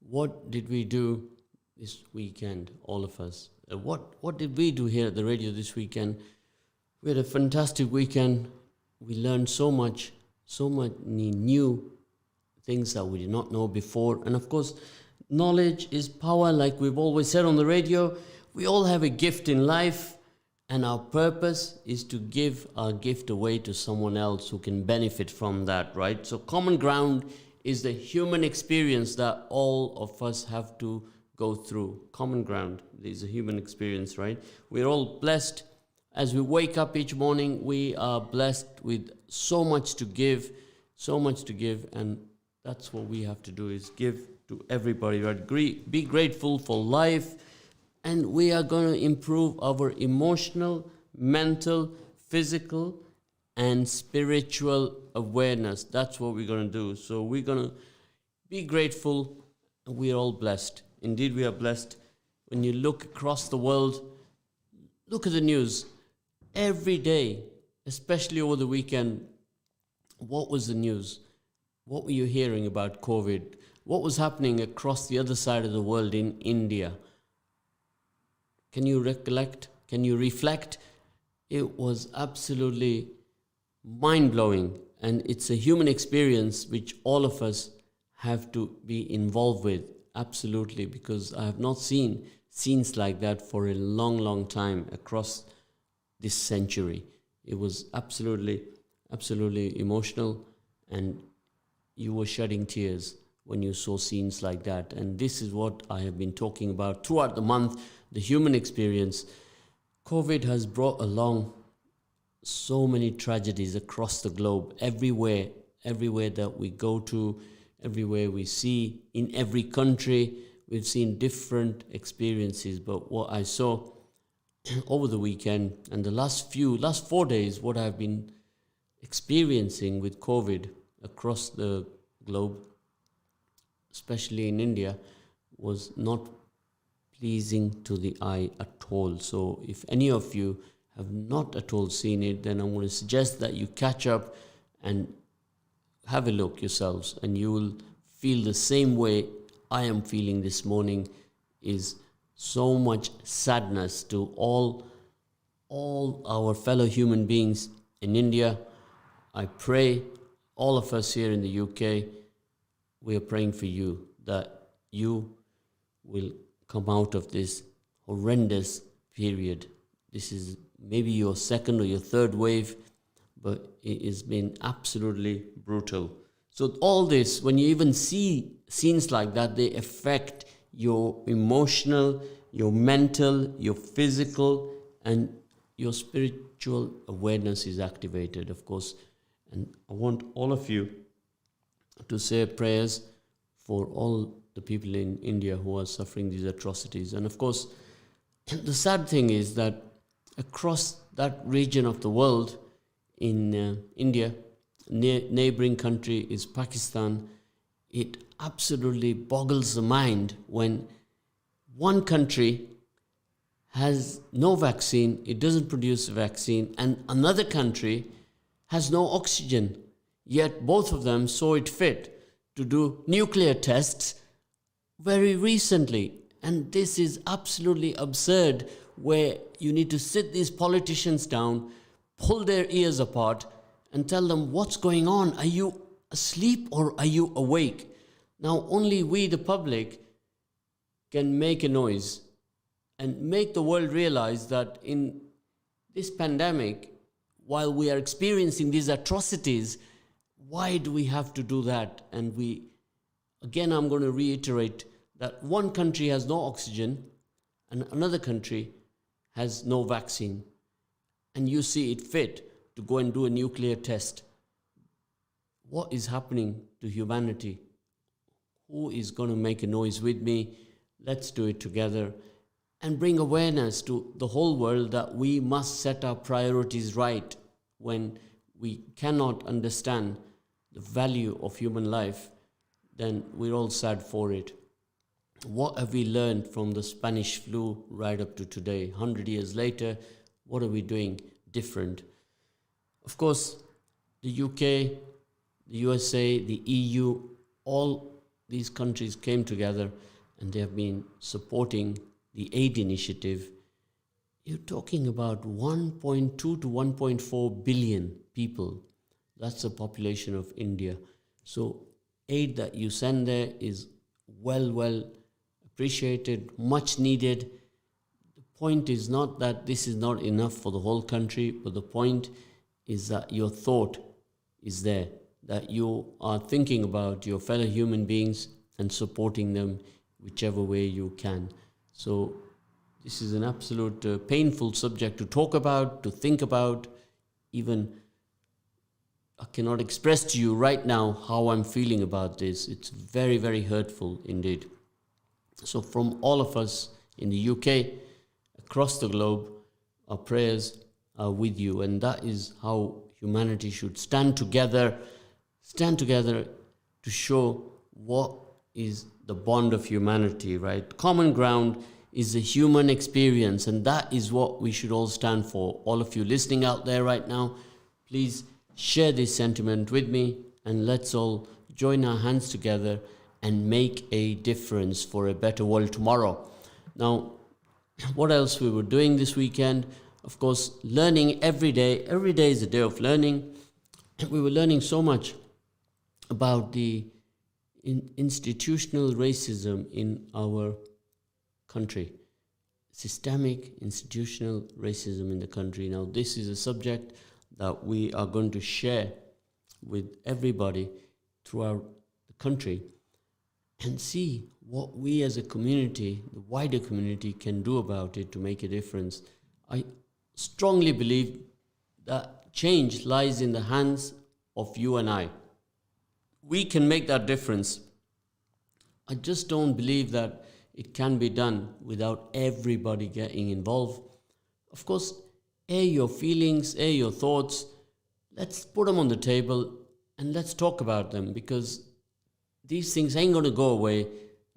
what did we do this weekend, all of us? What did we do here at the radio this weekend? We had a fantastic weekend. We learned so many new things that we did not know before. And of course, knowledge is power, like we've always said on the radio. We all have a gift in life, and our purpose is to give our gift away to someone else who can benefit from that, right? So common ground is the human experience that all of us have to go through. Common ground is a human experience, right? We're all blessed. As we wake up each morning, we are blessed with so much to give, and that's what we have to do, is give to everybody, right? Be grateful for life, and we are going to improve our emotional, mental, physical, and spiritual awareness. That's what we're going to do. So we're going to be grateful, and we are all blessed. Indeed, we are blessed. When you look across the world, look at the news. Every day, especially over the weekend, what was the news? What were you hearing about COVID? What was happening across the other side of the world in India? Can you recollect? Can you reflect? It was absolutely mind-blowing, and it's a human experience which all of us have to be involved with, absolutely, because I have not seen scenes like that for a long time across this century. It was absolutely emotional, and you were shedding tears when you saw scenes like that. And this is what I have been talking about throughout the month, the human experience. COVID has brought along so many tragedies across the globe, everywhere that we go to, everywhere we see, in every country, we've seen different experiences. But what I saw over the weekend and the last 4 days, what I've been experiencing with COVID across the globe, especially in India, was not pleasing to the eye at all. So if any of you have not at all seen it, then I'm going to suggest that you catch up and have a look yourselves, and you will feel the same way I am feeling this morning. Is so much sadness to all our fellow human beings in India. I pray all of us here in the UK, we are praying for you, that you will come out of this horrendous period. This is maybe your second or your third wave, but it has been absolutely brutal. So all this, when you even see scenes like that, they affect your emotional, your mental, your physical, and your spiritual awareness is activated, of course. And I want all of you to say prayers for all the people in India who are suffering these atrocities. And of course, the sad thing is that across that region of the world, in India, neighboring country is Pakistan, it absolutely boggles the mind when one country has no vaccine, it doesn't produce a vaccine, and another country has no oxygen. Yet both of them saw it fit to do nuclear tests very recently. And this is absolutely absurd, where you need to sit these politicians down, pull their ears apart, and tell them what's going on. Are you asleep or are you awake? Now, only we, the public, can make a noise and make the world realize that in this pandemic, while we are experiencing these atrocities, why do we have to do that? And again, I'm going to reiterate that one country has no oxygen and another country has no vaccine. And you see it fit to go and do a nuclear test. What is happening to humanity? Who is going to make a noise with me? Let's do it together and bring awareness to the whole world that we must set our priorities right. When we cannot understand the value of human life, then we're all sad for it. What have we learned from the Spanish flu right up to today? 100 years later, what are we doing different? Of course, the UK, the USA, the EU, all these countries came together and they have been supporting the aid initiative. You're talking about 1.2 to 1.4 billion people. That's the population of India. So aid that you send there is well appreciated, much needed. The point is not that this is not enough for the whole country, but the point is that your thought is there, that you are thinking about your fellow human beings and supporting them whichever way you can. So this is an absolute painful subject to talk about, to think about. Even I cannot express to you right now how I'm feeling about this. It's very hurtful indeed. So from all of us in the UK, across the globe, our prayers are with you. And that is how humanity should stand together to show what is the bond of humanity, right? Common ground is the human experience, and that is what we should all stand for. All of you listening out there right now, please share this sentiment with me, and let's all join our hands together and make a difference for a better world tomorrow. Now, what else we were doing this weekend? Of course, learning every day. Every day is a day of learning. We were learning so much about the institutional racism in our country. Systemic institutional racism in the country. Now, this is a subject that we are going to share with everybody throughout the country and see what we as a community, the wider community, can do about it to make a difference. I strongly believe that change lies in the hands of you and I. We can make that difference. I just don't believe that it can be done without everybody getting involved. Of course, air your feelings, air your thoughts. Let's put them on the table and let's talk about them, because these things ain't going to go away,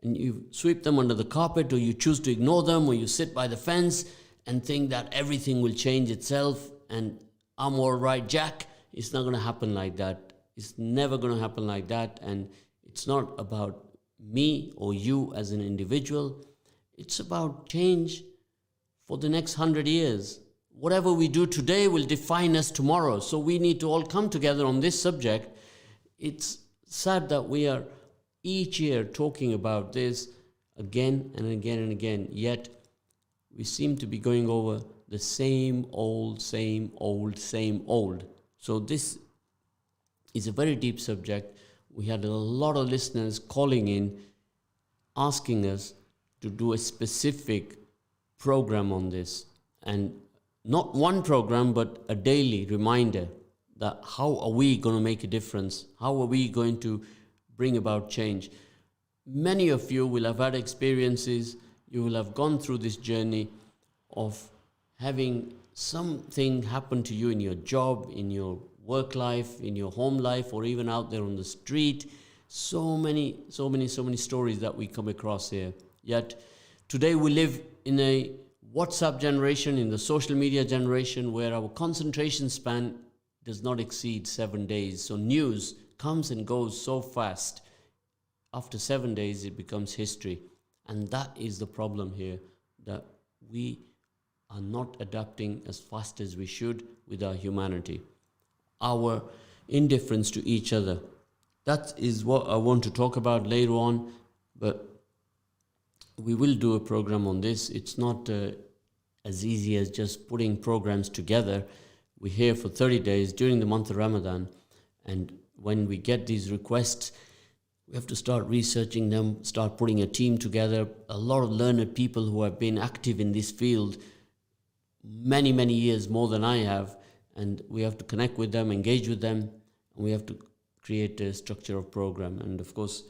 and you sweep them under the carpet, or you choose to ignore them, or you sit by the fence and think that everything will change itself and I'm all right, Jack. It's not going to happen like that. It's never going to happen like that. And it's not about me or you as an individual. It's about change for the next 100 years. Whatever we do today will define us tomorrow. So we need to all come together on this subject. It's sad that we are each year talking about this again and again and again, yet we seem to be going over the same old. So this is a very deep subject. We had a lot of listeners calling in, asking us to do a specific program on this. And not one program, but a daily reminder that how are we going to make a difference? How are we going to bring about change? Many of you will have had experiences. You will have gone through this journey of having something happen to you in your job, in your work life, in your home life, or even out there on the street. So many stories that we come across here. Yet today we live in a WhatsApp generation, in the social media generation, where our concentration span does not exceed 7 days. So news comes and goes so fast. After 7 days, it becomes history. And that is the problem here, that we are not adapting as fast as we should with our humanity. Our indifference to each other. That is what I want to talk about later on, but we will do a program on this. It's not as easy as just putting programs together. We're here for 30 days during the month of Ramadan, and when we get these requests, we have to start researching them, start putting a team together. A lot of learned people who have been active in this field many years, more than I have, and we have to connect with them, engage with them, and we have to create a structure of program. And of course,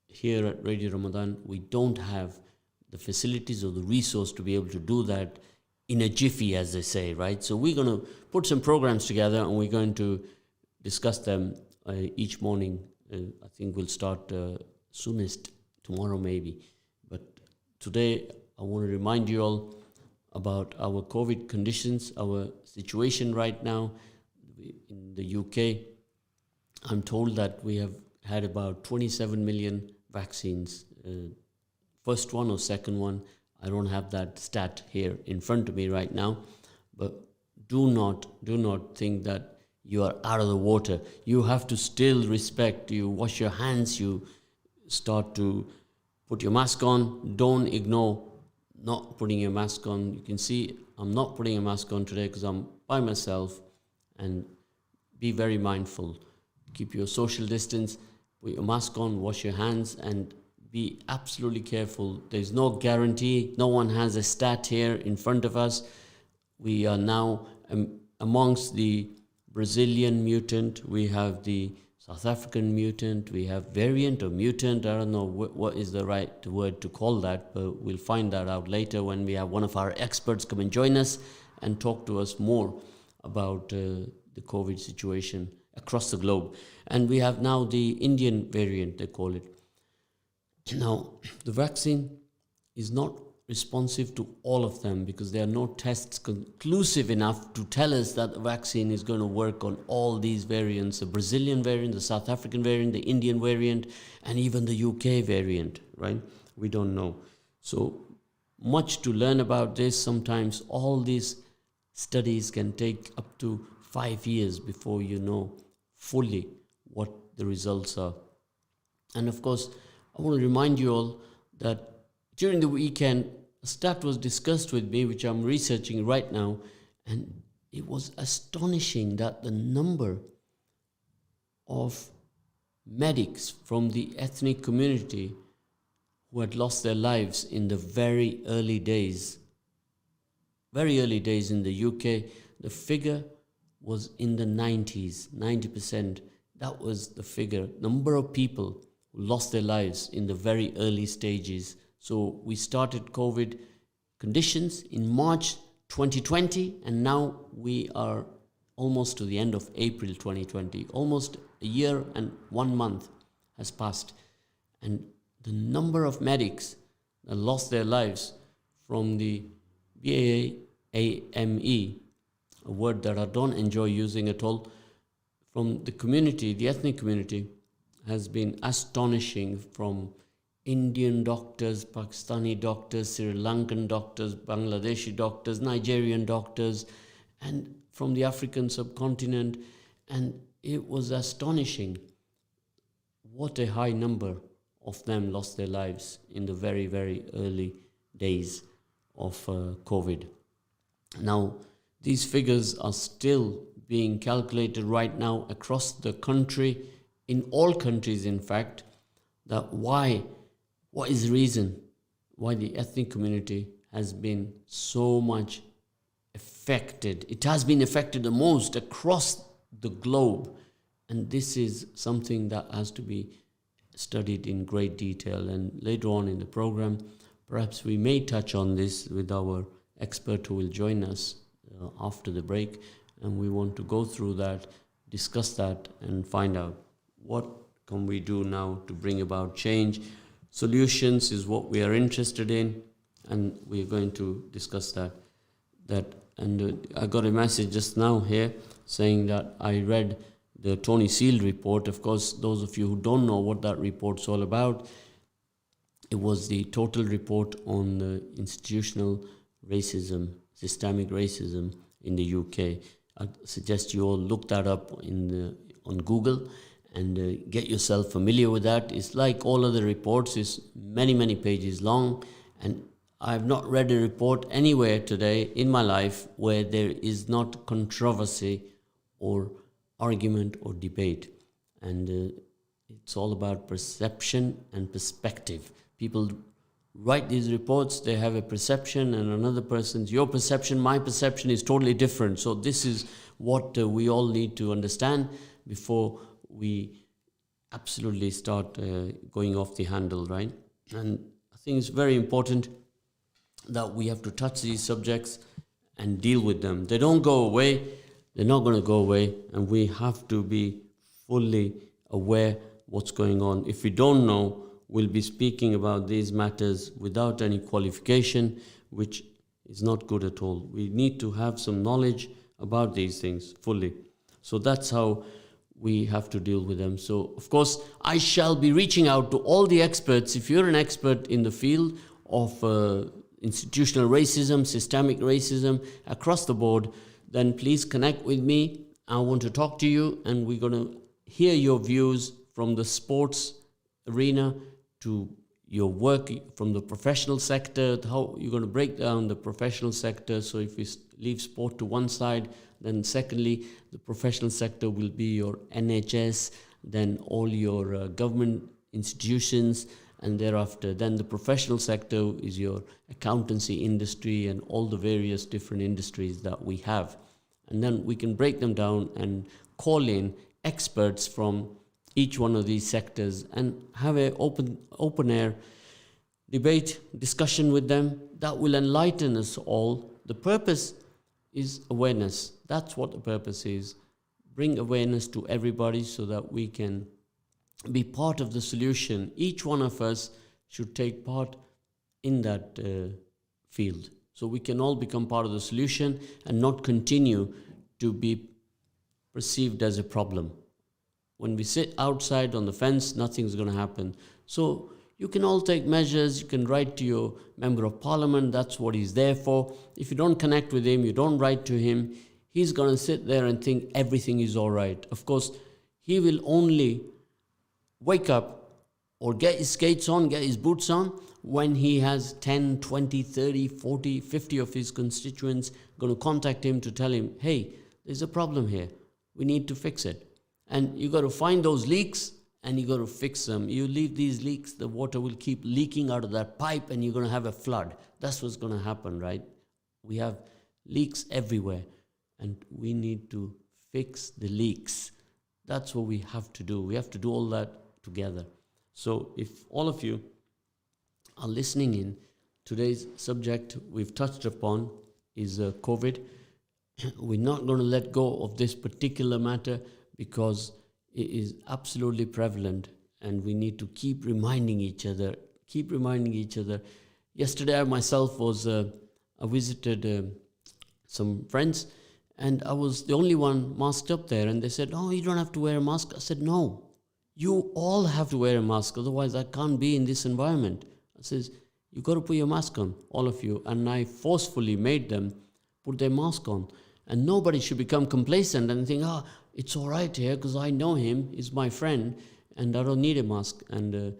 here at Radio Ramadan, we don't have the facilities or the resource to be able to do that in a jiffy, as they say, right? So we're going to put some programs together, and we're going to discuss them each morning. I think we'll start soonest tomorrow maybe. But today, I want to remind you all about our COVID conditions, our situation right now in the UK. I'm told that we have had about 27 million vaccines. First one or second one, I don't have that stat here in front of me right now, but do not think that you are out of the water. You have to still respect. You wash your hands, you start to put your mask on. Don't ignore not putting your mask on. You can see I'm not putting a mask on today because I'm by myself, and be very mindful. Keep your social distance, put your mask on, wash your hands, and be absolutely careful. There's no guarantee. No one has a stat here in front of us. We are now amongst the Brazilian mutant. We have the South African mutant. We have variant or mutant. I don't know what is the right word to call that, but we'll find that out later when we have one of our experts come and join us and talk to us more about the COVID situation across the globe. And we have now the Indian variant, they call it. Now, the vaccine is not responsive to all of them because there are no tests conclusive enough to tell us that the vaccine is going to work on all these variants, the Brazilian variant, the South African variant, the Indian variant, and even the UK variant, right? We don't know. So much to learn about this. Sometimes all these studies can take up to 5 years before you know fully what the results are. And of course, I want to remind you all that during the weekend, a stat was discussed with me, which I'm researching right now, and it was astonishing that the number of medics from the ethnic community who had lost their lives in the very early days in the UK, the figure was in the 90s, 90%. That was the figure, number of people who lost their lives in the very early stages. So we started COVID conditions in March 2020, and now we are almost to the end of April 2020. Almost a year and 1 month has passed. And the number of medics that lost their lives from the BAAME, a word that I don't enjoy using at all, from the community, the ethnic community, has been astonishing. From Indian doctors, Pakistani doctors, Sri Lankan doctors, Bangladeshi doctors, Nigerian doctors, and from the African subcontinent. And it was astonishing what a high number of them lost their lives in the very, very early days of COVID. Now, these figures are still being calculated right now across the country, in all countries in fact, that what is the reason why the ethnic community has been so much affected. It has been affected the most across the globe, and this is something that has to be studied in great detail. And later on in the program, perhaps we may touch on this with our expert who will join us after the break, and we want to go through that, discuss that, and find out what can we do now to bring about change. Solutions is what we are interested in, and we're going to discuss that. I got a message just now here saying that I read the Tony Seal report. Of course, those of you who don't know what that report's all about, it was the total report on the institutional racism, systemic racism in the UK. I suggest you all look that up on Google and get yourself familiar with that. It's like all other reports, it's many, many pages long, and I've not read a report anywhere today in my life where there is not controversy or argument or debate. And it's all about perception and perspective. People write these reports, they have a perception, and another person's, your perception, my perception is totally different. So this is what we all need to understand before we absolutely start going off the handle, right? And I think it's very important that we have to touch these subjects and deal with them. They don't go away, they're not going to go away, and we have to be fully aware what's going on. If we don't know, we'll be speaking about these matters without any qualification, which is not good at all. We need to have some knowledge about these things fully. So that's how we have to deal with them. So, of course, I shall be reaching out to all the experts. If you're an expert in the field of institutional racism, systemic racism across the board, then please connect with me. I want to talk to you, and we're going to hear your views from the sports arena to your work from the professional sector, how you're going to break down the professional sector. So if we leave sport to one side, then secondly, the professional sector will be your NHS, then all your government institutions, and thereafter, then the professional sector is your accountancy industry and all the various different industries that we have. And then we can break them down and call in experts from each one of these sectors and have an open air debate, discussion with them that will enlighten us all. The purpose is awareness. That's what the purpose is. Bring awareness to everybody so that we can be part of the solution. Each one of us should take part in that field. So we can all become part of the solution and not continue to be perceived as a problem. When we sit outside on the fence, nothing's going to happen. So you can all take measures. You can write to your member of parliament. That's what he's there for. If you don't connect with him, you don't write to him, he's going to sit there and think everything is all right. Of course, he will only wake up or get his skates on, get his boots on, when he has 10, 20, 30, 40, 50 of his constituents going to contact him to tell him, hey, there's a problem here. We need to fix it. And you got to find those leaks and you got to fix them. You leave these leaks, the water will keep leaking out of that pipe and you're going to have a flood. That's what's going to happen, right? We have leaks everywhere and we need to fix the leaks. That's what we have to do. We have to do all that together. So if all of you are listening in, today's subject we've touched upon is COVID. We're not going to let go of this particular matter because it is absolutely prevalent and we need to keep reminding each other. Yesterday I myself I visited some friends and I was the only one masked up there, and they said, oh, you don't have to wear a mask. I said, no, you all have to wear a mask, otherwise I can't be in this environment. I says, you got to put your mask on, all of you. And I forcefully made them put their mask on. And nobody should become complacent and think, it's all right here because I know him, he's my friend, and I don't need a mask. And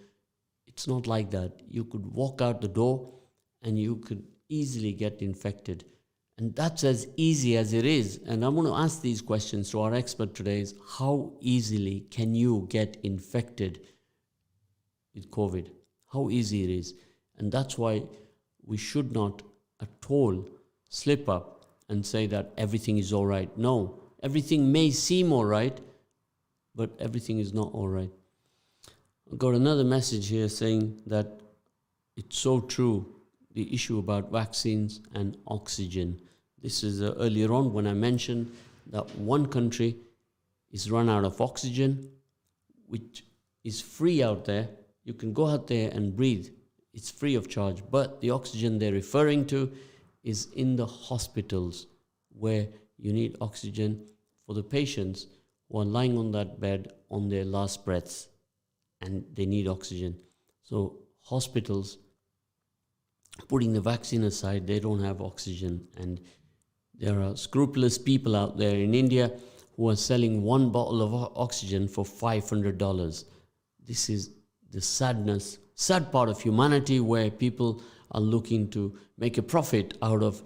it's not like that. You could walk out the door and you could easily get infected. And that's as easy as it is. And I'm going to ask these questions to our expert today is, how easily can you get infected with COVID? How easy it is. And that's why we should not at all slip up and say that everything is all right. No, everything may seem all right, but everything is not all right. I've got another message here saying that it's so true, the issue about vaccines and oxygen. This is earlier on when I mentioned that one country is run out of oxygen, which is free out there. You can go out there and breathe. It's free of charge. But the oxygen they're referring to is in the hospitals where you need oxygen for the patients who are lying on that bed on their last breaths and they need oxygen. So hospitals, putting the vaccine aside, they don't have oxygen. And there are scrupulous people out there in India who are selling one bottle of oxygen for $500. This is the sad part of humanity, where people are looking to make a profit out of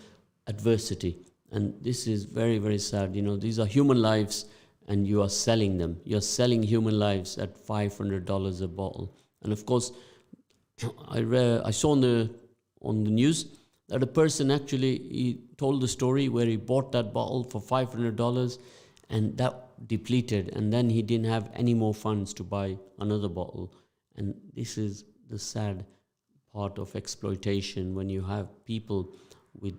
adversity. And this is very, very sad. You know, these are human lives and you are selling them. You're selling human lives at $500 a bottle. And of course, I saw on the news that a person actually, he told the story where he bought that bottle for $500 and that depleted, and then he didn't have any more funds to buy another bottle. And this is the sad part of exploitation, when you have people with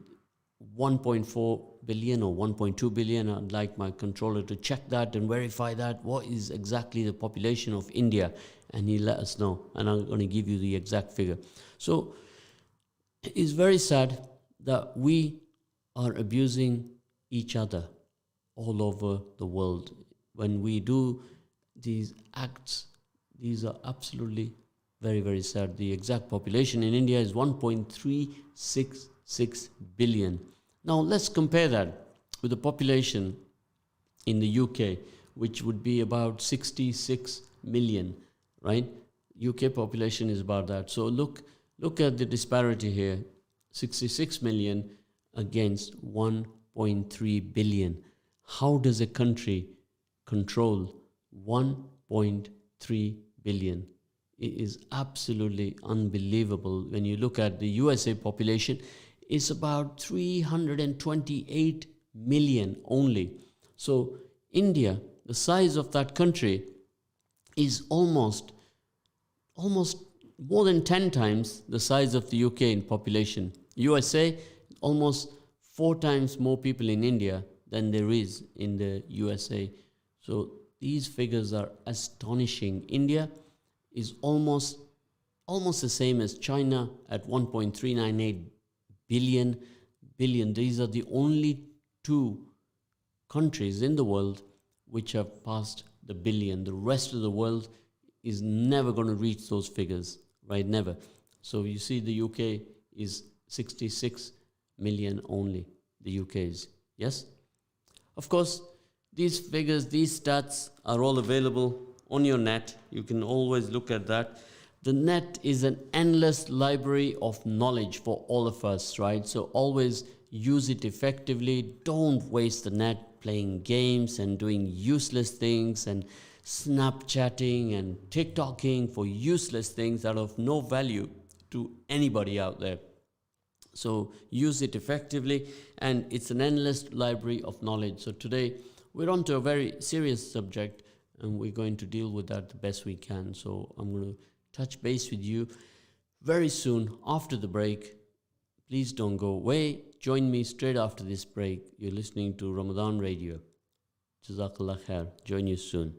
1.4 billion or 1.2 billion. I'd like my controller to check that and verify that. What is exactly the population of India? And he let us know, and I'm going to give you the exact figure. So it's very sad that we are abusing each other all over the world. when we do these acts, these are absolutely very, very sad. The exact population in India is 1.366 billion. Now let's compare that with the population in the UK, which would be about 66 million, right? UK population is about that. So look at the disparity here. 66 million against 1.3 billion. How does a country control 1.3 billion? It is absolutely unbelievable. When you look at the USA population, it's about 328 million only. So India, the size of that country, is almost more than 10 times the size of the UK in population. USA, almost 4 times more people in India than there is in the USA. So these figures are astonishing. India is almost the same as China at 1.398 billion. These are the only two countries in the world which have passed the billion. The rest of the world is never going to reach those figures, right? Never. So you see the UK is 66 million only, the UK is. Yes? Of course, these figures, these stats are all available on your net. You can always look at that. The net is an endless library of knowledge for all of us, right? So always use it effectively. Don't waste the net playing games and doing useless things and Snapchatting and TikToking for useless things that are of no value to anybody out there. So use it effectively, and it's an endless library of knowledge. So today we're on to a very serious subject, and we're going to deal with that the best we can. So I'm going to touch base with you very soon after the break. Please don't go away. Join me straight after this break. You're listening to Ramadan Radio. Jazakallah khair. Join you soon.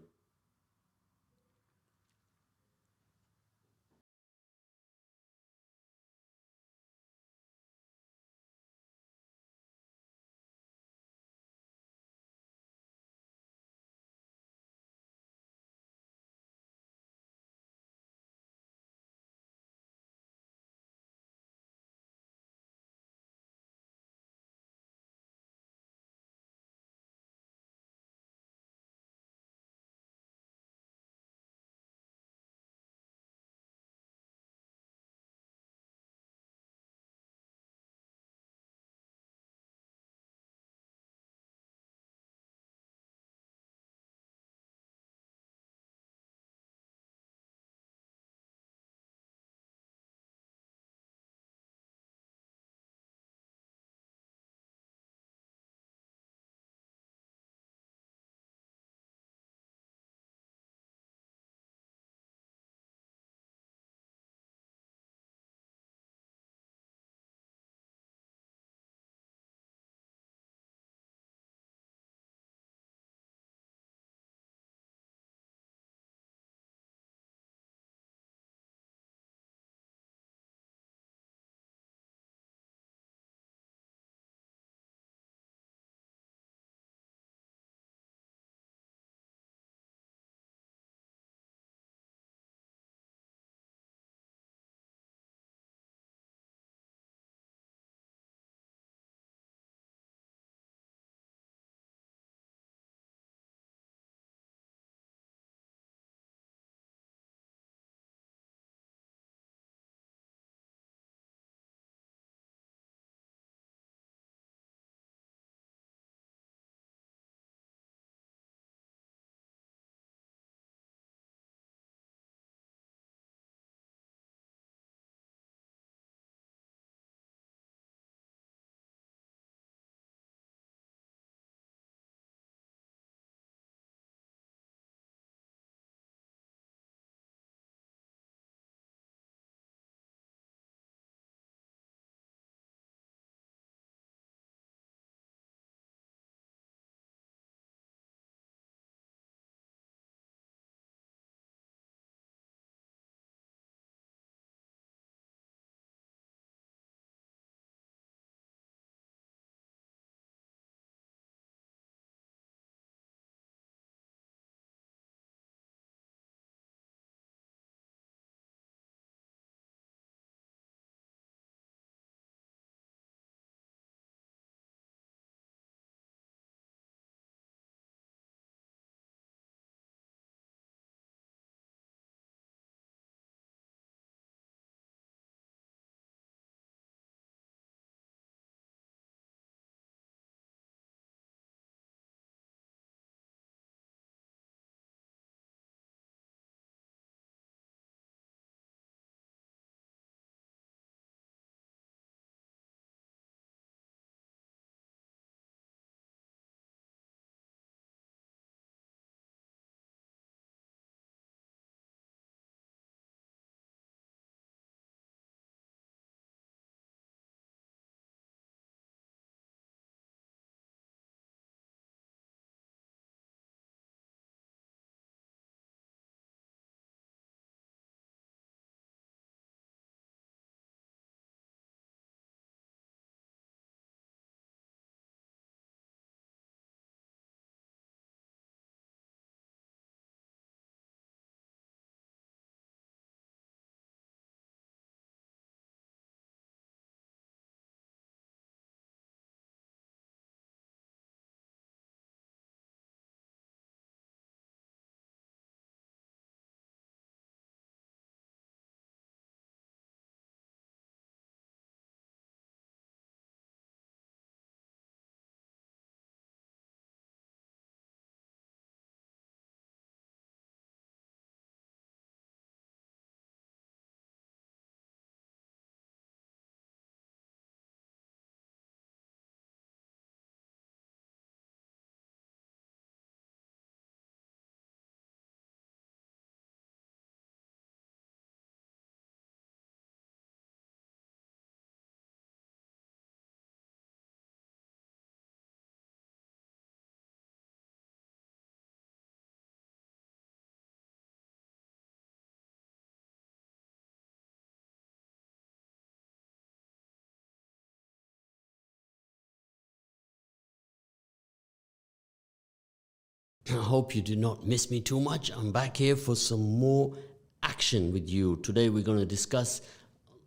I hope you do not miss me too much. I'm back here for some more action with you. Today we're going to discuss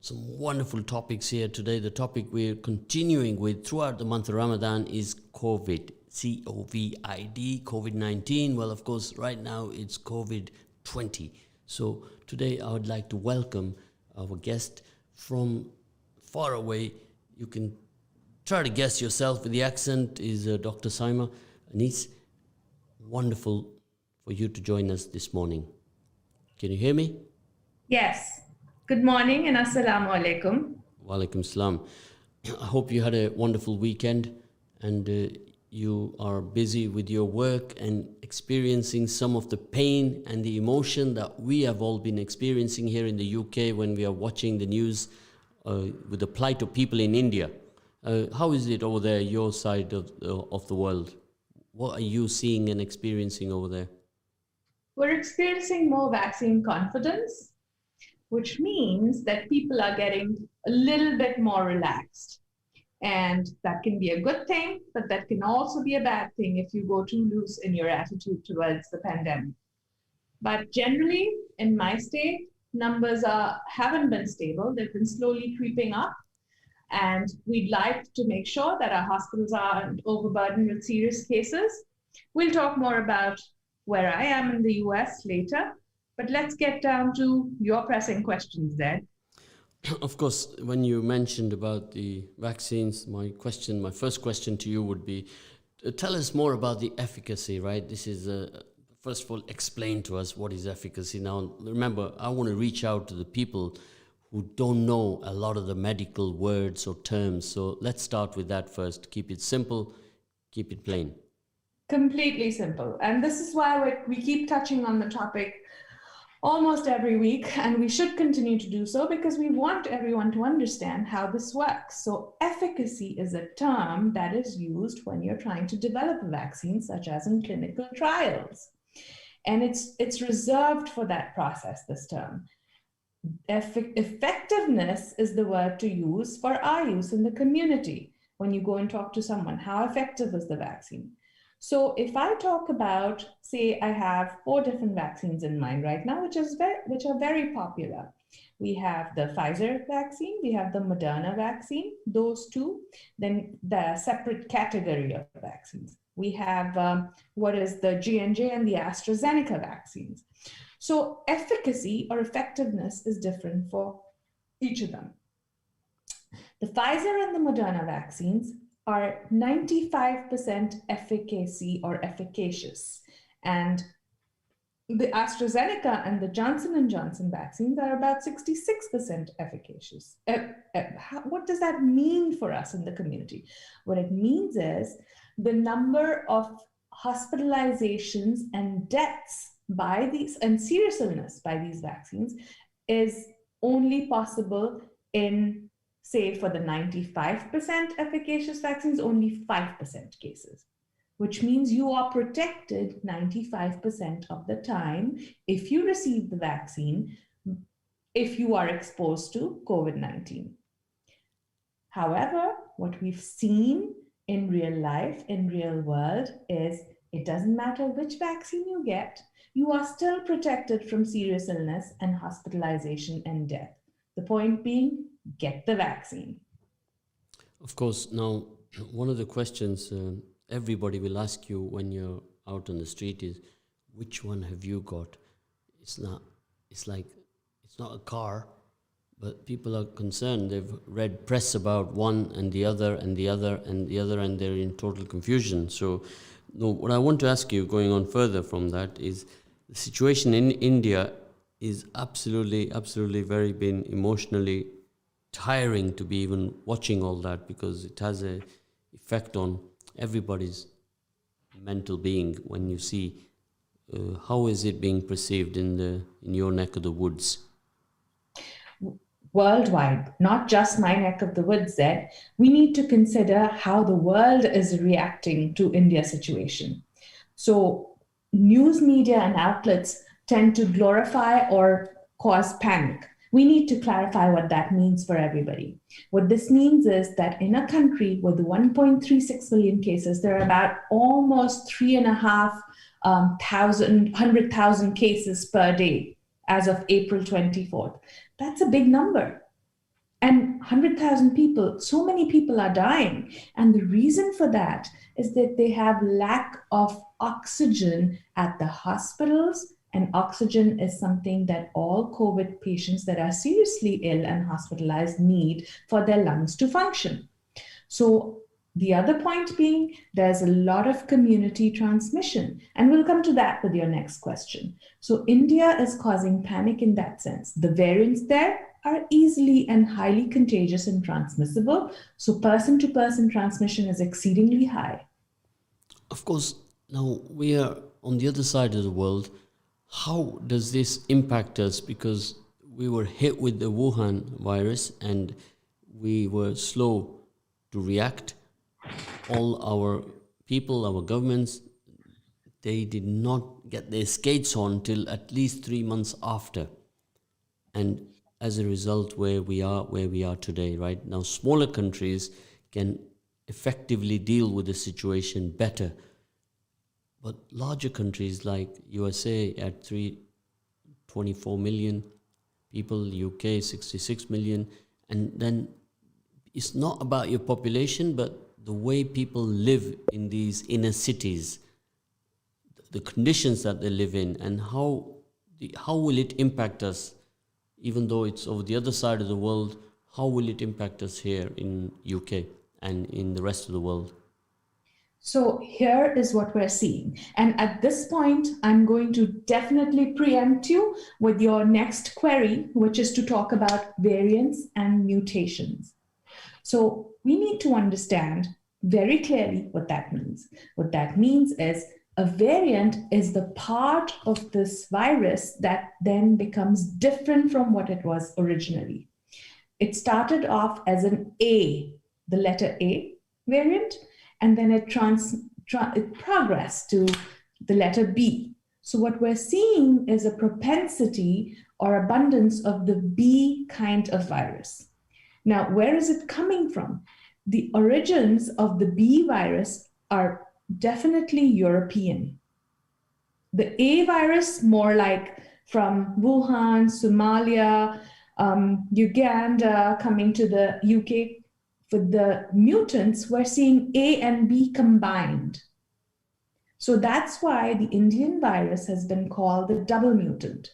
some wonderful topics here. Today the topic we're continuing with throughout the month of Ramadan is COVID. COVID, COVID-19. Well, of course, right now it's COVID-20. So today I would like to welcome our guest from far away. You can try to guess yourself with the accent, is Dr. Saima Anis. Wonderful for you to join us this morning. Can you hear me? Yes. Good morning and assalamu alaikum. Walaikum salam. I hope you had a wonderful weekend and you are busy with your work and experiencing some of the pain and the emotion that we have all been experiencing here in the UK when we are watching the news with the plight of people in India. How is it over there, your side of the world? What are you seeing and experiencing over there? We're experiencing more vaccine confidence, which means that people are getting a little bit more relaxed. And that can be a good thing, but that can also be a bad thing if you go too loose in your attitude towards the pandemic. But generally, in my state, numbers haven't been stable. They've been slowly creeping up. And we'd like to make sure that our hospitals aren't overburdened with serious cases. We'll talk more about where I am in the US later, but let's get down to your pressing questions, Zed. Of course, when you mentioned about the vaccines, my first question to you would be, tell us more about the efficacy, right? This is, first of all, explain to us what is efficacy. Now, remember, I want to reach out to the people who don't know a lot of the medical words or terms. So let's start with that first. Keep it simple, keep it plain. Completely simple. And this is why we keep touching on the topic almost every week, and we should continue to do so because we want everyone to understand how this works. So efficacy is a term that is used when you're trying to develop a vaccine, such as in clinical trials. And it's reserved for that process, this term. Effectiveness is the word to use for our use in the community. When you go and talk to someone, how effective is the vaccine? So if I talk about, say, I have 4 different vaccines in mind right now, which are very popular. We have the Pfizer vaccine, we have the Moderna vaccine, those two, then the separate category of vaccines. We have what is the J&J and the AstraZeneca vaccines. So efficacy or effectiveness is different for each of them. The Pfizer and the Moderna vaccines are 95% efficacy or efficacious. And the AstraZeneca and the Johnson & Johnson vaccines are about 66% efficacious. What does that mean for us in the community? What it means is the number of hospitalizations and deaths by these and serious illness by these vaccines is only possible in, say, for the 95% efficacious vaccines, only 5% cases, which means you are protected 95% of the time if you receive the vaccine, if you are exposed to COVID-19. However, what we've seen in real life, in real world, is it doesn't matter which vaccine you get, you are still protected from serious illness and hospitalization and death. The point being, get the vaccine. Of course, now, one of the questions everybody will ask you when you're out on the street is, which one have you got? It's not a car, but people are concerned. They've read press about one and the other and the other and the other, and they're in total confusion. So no, what I want to ask you, going on further from that, is the situation in India is absolutely been emotionally tiring to be even watching all that, because it has an effect on everybody's mental being when you see how is it being perceived in your neck of the woods. Worldwide, not just my neck of the woods, Zed, we need to consider how the world is reacting to India's situation. So news media and outlets tend to glorify or cause panic. We need to clarify what that means for everybody. What this means is that in a country with 1.36 million cases, there are about almost 3.5 100,000 cases per day as of April 24th. That's a big number. And 100,000 people, so many people are dying. And the reason for that is that they have lack of oxygen at the hospitals. And oxygen is something that all COVID patients that are seriously ill and hospitalized need for their lungs to function. So the other point being, there's a lot of community transmission, and we'll come to that with your next question. So India is causing panic in that sense. The variants there are easily and highly contagious and transmissible. So person-to-person transmission is exceedingly high. Of course, now we are on the other side of the world. How does this impact us? Because we were hit with the Wuhan virus and we were slow to react. All our people, our governments, they did not get their skates on till at least 3 months after. And as a result, where we are today, right? Now, smaller countries can effectively deal with the situation better. But larger countries like USA at 324 million people, UK 66 million, and then it's not about your population, but the way people live in these inner cities, the conditions that they live in, and how will it impact us, even though it's over the other side of the world, how will it impact us here in UK and in the rest of the world? So here is what we're seeing. And at this point, I'm going to definitely preempt you with your next query, which is to talk about variants and mutations. So we need to understand very clearly what that means. What that means is a variant is the part of this virus that then becomes different from what it was originally. It started off as an A, the letter A variant, and then it progressed to the letter B. So what we're seeing is a propensity or abundance of the B kind of virus. Now, where is it coming from? The origins of the B virus are definitely European. The A virus, more like from Wuhan, Somalia, Uganda, coming to the UK. For the mutants, we're seeing A and B combined. So that's why the Indian virus has been called the double mutant.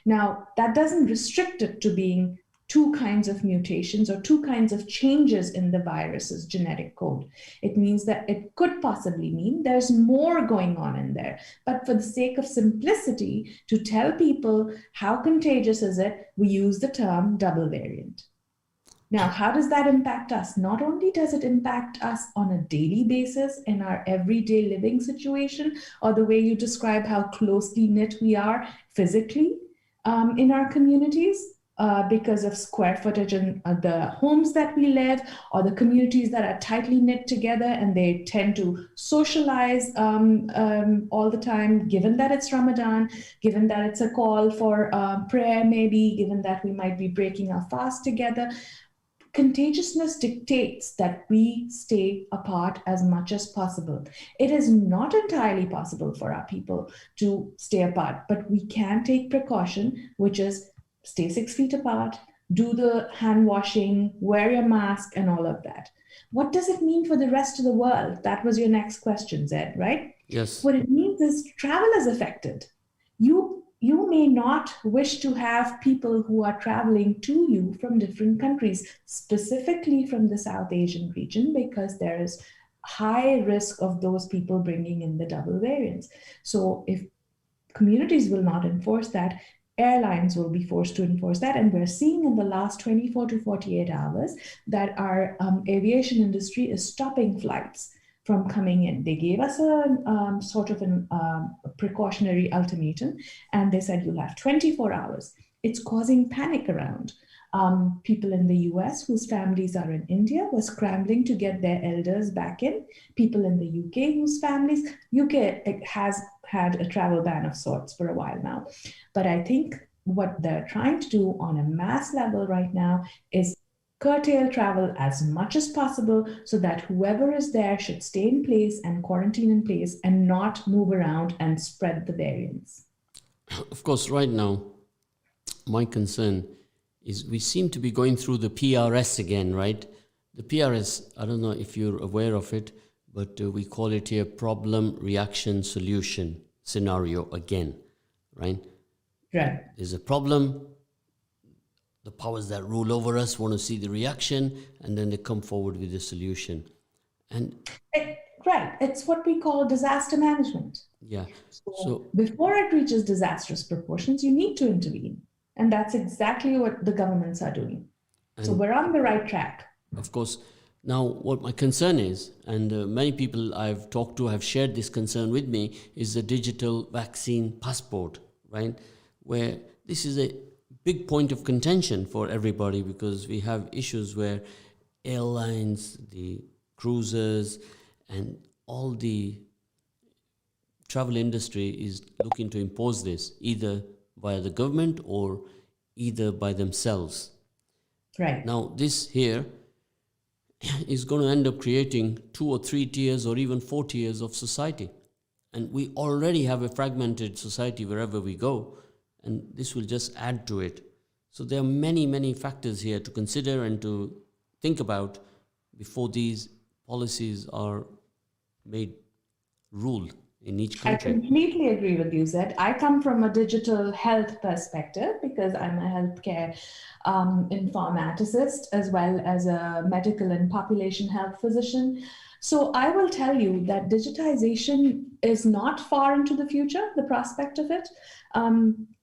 Now, that doesn't restrict it to being two kinds of mutations or two kinds of changes in the virus's genetic code. It means that it could possibly mean there's more going on in there. But for the sake of simplicity, to tell people how contagious is it, we use the term double variant. Now, how does that impact us? Not only does it impact us on a daily basis in our everyday living situation, or the way you describe how closely knit we are physically in our communities, because of square footage in the homes that we live, or the communities that are tightly knit together and they tend to socialize all the time, given that it's Ramadan, given that it's a call for prayer, maybe, given that we might be breaking our fast together. Contagiousness dictates that we stay apart as much as possible. It is not entirely possible for our people to stay apart, but we can take precaution, which is stay 6 feet apart, do the hand washing, wear your mask, and all of that. What does it mean for the rest of the world? That was your next question, Zed, right? Yes. What it means is travel is affected. You may not wish to have people who are traveling to you from different countries, specifically from the South Asian region, because there is high risk of those people bringing in the double variants. So if communities will not enforce that, airlines will be forced to enforce that. And we're seeing in the last 24 to 48 hours that our aviation industry is stopping flights from coming in. They gave us a sort of a precautionary ultimatum, and they said you'll have 24 hours. It's causing panic around. People in the US whose families are in India were scrambling to get their elders back in. People in the UK whose families, UK has had a travel ban of sorts for a while now. But I think what they're trying to do on a mass level right now is curtail travel as much as possible so that whoever is there should stay in place and quarantine in place and not move around and spread the variants. Of course, right now, my concern is we seem to be going through the PRS again, right? The PRS, I don't know if you're aware of it, but we call it here problem, reaction, solution scenario again, right? Right. There's a problem, the powers that rule over us want to see the reaction, and then they come forward with the solution. And Right, it's what we call disaster management. yeah, So before it reaches disastrous proportions, you need to intervene. And that's exactly what the governments are doing. So we're on the right track. Of course, now what my concern is, and many people I've talked to have shared this concern with me, is the digital vaccine passport, right? Where this is a big point of contention for everybody because we have issues where airlines, the cruisers, and all the travel industry is looking to impose this either via the government or either by themselves. Right. Now, this here is going to end up creating 2 or 3 tiers or even 4 tiers of society. And we already have a fragmented society wherever we go, and this will just add to it. So there are many, many factors here to consider and to think about before these policies are made rule in each country. I completely agree with you, Zed. I come from a digital health perspective because I'm a healthcare informaticist as well as a medical and population health physician. So I will tell you that digitization is not far into the future, the prospect of it.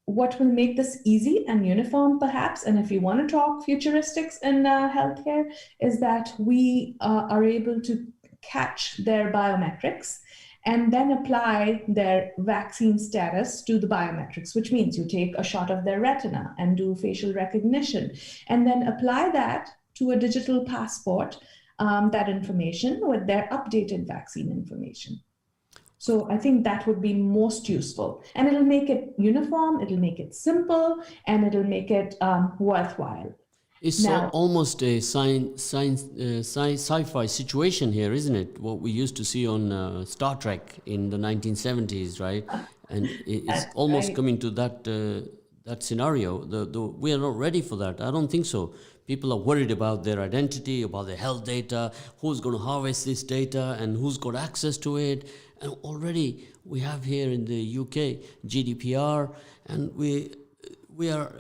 What will make this easy and uniform, perhaps, and if you want to talk futuristics in healthcare, is that we are able to catch their biometrics and then apply their vaccine status to the biometrics, which means you take a shot of their retina and do facial recognition, and then apply that to a digital passport, that information with their updated vaccine information. So I think that would be most useful, and it'll make it uniform, it'll make it simple, and it'll make it worthwhile. It's now, almost a sci-fi situation here, isn't it? What we used to see on Star Trek in the 1970s, right? And it's almost coming to that scenario. We are not ready for that. I don't think so. People are worried about their identity, about their health data, who's going to harvest this data, and who's got access to it. And already we have here in the UK GDPR, and we are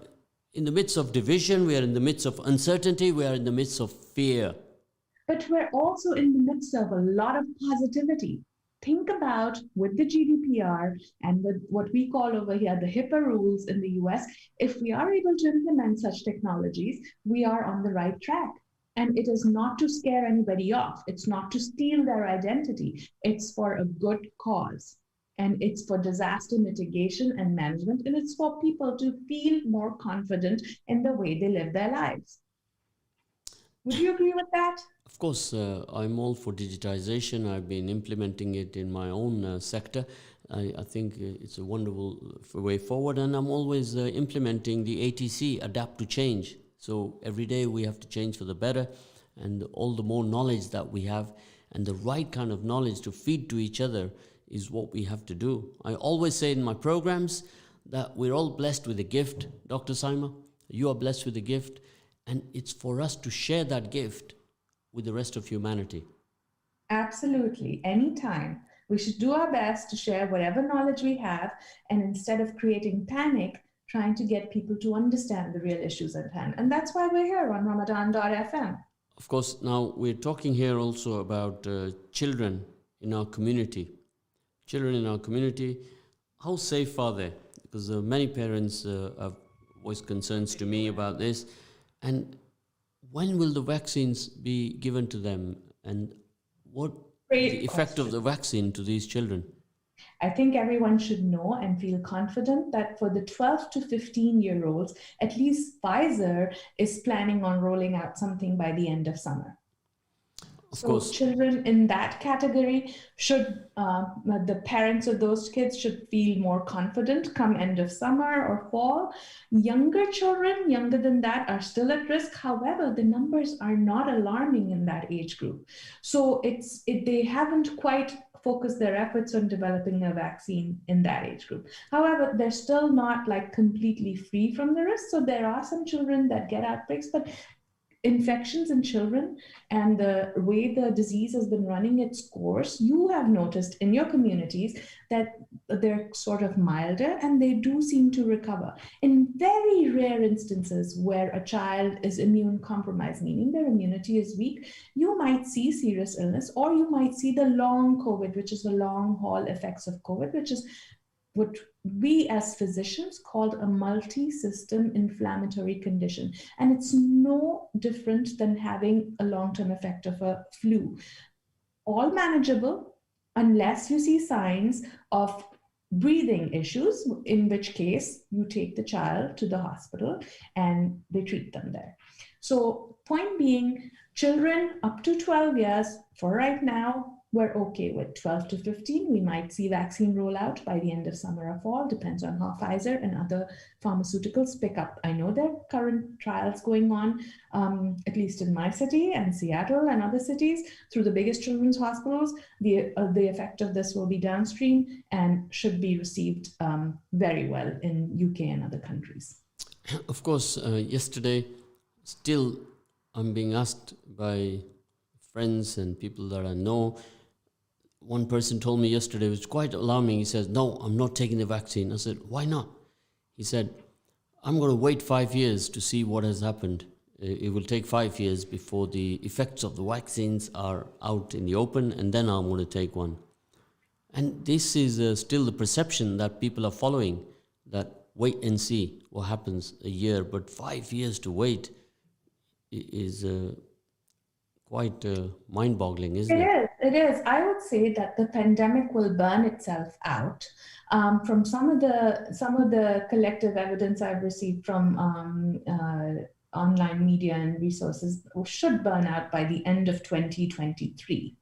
in the midst of division, we are in the midst of uncertainty, we are in the midst of fear. But we're also in the midst of a lot of positivity. Think about with the GDPR and with what we call over here the HIPAA rules in the US, if we are able to implement such technologies, we are on the right track. And it is not to scare anybody off. It's not to steal their identity. It's for a good cause. And it's for disaster mitigation and management, and it's for people to feel more confident in the way they live their lives. Would you agree with that? Of course, I'm all for digitization. I've been implementing it in my own sector. I think it's a wonderful way forward, and I'm always implementing the ATC, adapt to change. So every day we have to change for the better, and all the more knowledge that we have, and the right kind of knowledge to feed to each other is what we have to do. I always say in my programs that we're all blessed with a gift, Dr. Saima. You are blessed with a gift, and it's for us to share that gift with the rest of humanity. Absolutely. Anytime. We should do our best to share whatever knowledge we have, and instead of creating panic, trying to get people to understand the real issues at hand. And that's why we're here on Ramadan.fm. Of course, now we're talking here also about children in our community. Children in our community, how safe are they? Because many parents have voiced concerns to me about this. And when will the vaccines be given to them? And what is the effect of the vaccine to these children? I think everyone should know and feel confident that for the 12 to 15-year-olds, at least Pfizer is planning on rolling out something by the end of summer. Of So course. children in that category should, the parents of those kids should feel more confident come end of summer or fall. Younger children, younger than that, are still at risk. However, the numbers are not alarming in that age group. So they haven't quite focused their efforts on developing a vaccine in that age group. However, they're still not like completely free from the risk. So there are some children that get outbreaks, but infections in children and the way the disease has been running its course, you have noticed in your communities that they're sort of milder and they do seem to recover. In very rare instances where a child is immune compromised, meaning their immunity is weak, you might see serious illness, or you might see the long COVID, which is the long haul effects of COVID, which is what we as physicians called a multi-system inflammatory condition. And it's no different than having a long-term effect of a flu. All manageable unless you see signs of breathing issues, in which case you take the child to the hospital and they treat them there. So point being, children up to 12 years, for right now, we're okay with 12 to 15. We might see vaccine rollout by the end of summer or fall, depends on how Pfizer and other pharmaceuticals pick up. I know there are current trials going on, at least in my city and Seattle and other cities, through the biggest children's hospitals. The effect of this will be downstream and should be received very well in UK and other countries. Of course, yesterday, still I'm being asked by friends and people that I know. One person told me yesterday, it was quite alarming. He says, "No, I'm not taking the vaccine." I said, "Why not?" He said, "I'm going to wait 5 years to see what has happened. It will take 5 years before the effects of the vaccines are out in the open, and then I'm going to take one." And this is still the perception that people are following, that wait and see what happens a year, but 5 years to wait is quite mind-boggling, isn't it? It is. I would say that the pandemic will burn itself out. From some of the collective evidence I've received from online media and resources, should burn out by the end of 2023.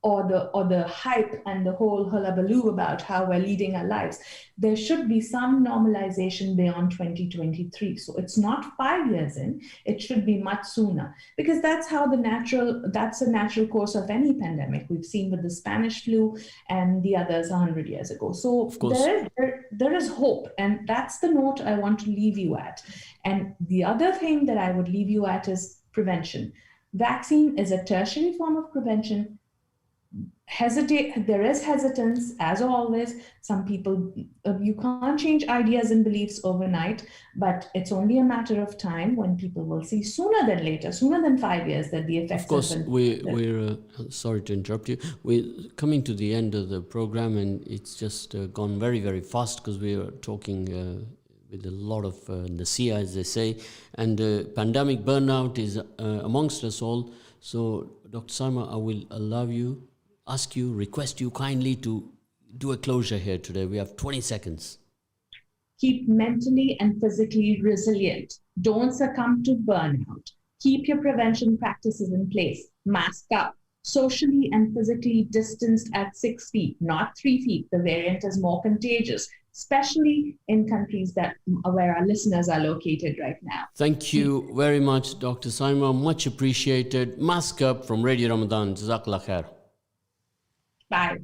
Or the hype and the whole hullabaloo about how we're leading our lives, there should be some normalization beyond 2023. So it's not 5 years in, it should be much sooner, because that's the natural course of any pandemic. We've seen with the Spanish flu and the others 100 years ago. So there is hope, and that's the note I want to leave you at. And the other thing that I would leave you at is prevention. Vaccine is a tertiary form of prevention. There is hesitance, as always. Some people, you can't change ideas and beliefs overnight, but it's only a matter of time when people will see sooner than later, sooner than 5 years, that the effects. Of course, we're sorry to interrupt you. We're coming to the end of the program, and it's just gone very, very fast, because we are talking with a lot of naseeha, as they say, and pandemic burnout is amongst us all. So, Dr. Saima, I will request you kindly to do a closure here today. We have 20 seconds. Keep mentally and physically resilient. Don't succumb to burnout. Keep your prevention practices in place. Mask up. Socially and physically distanced at 6 feet, not 3 feet. The variant is more contagious, especially in countries where our listeners are located right now. Thank you very much, Dr. Saima. Much appreciated. Mask up from Radio Ramadan. Jazakallah khair. Bye.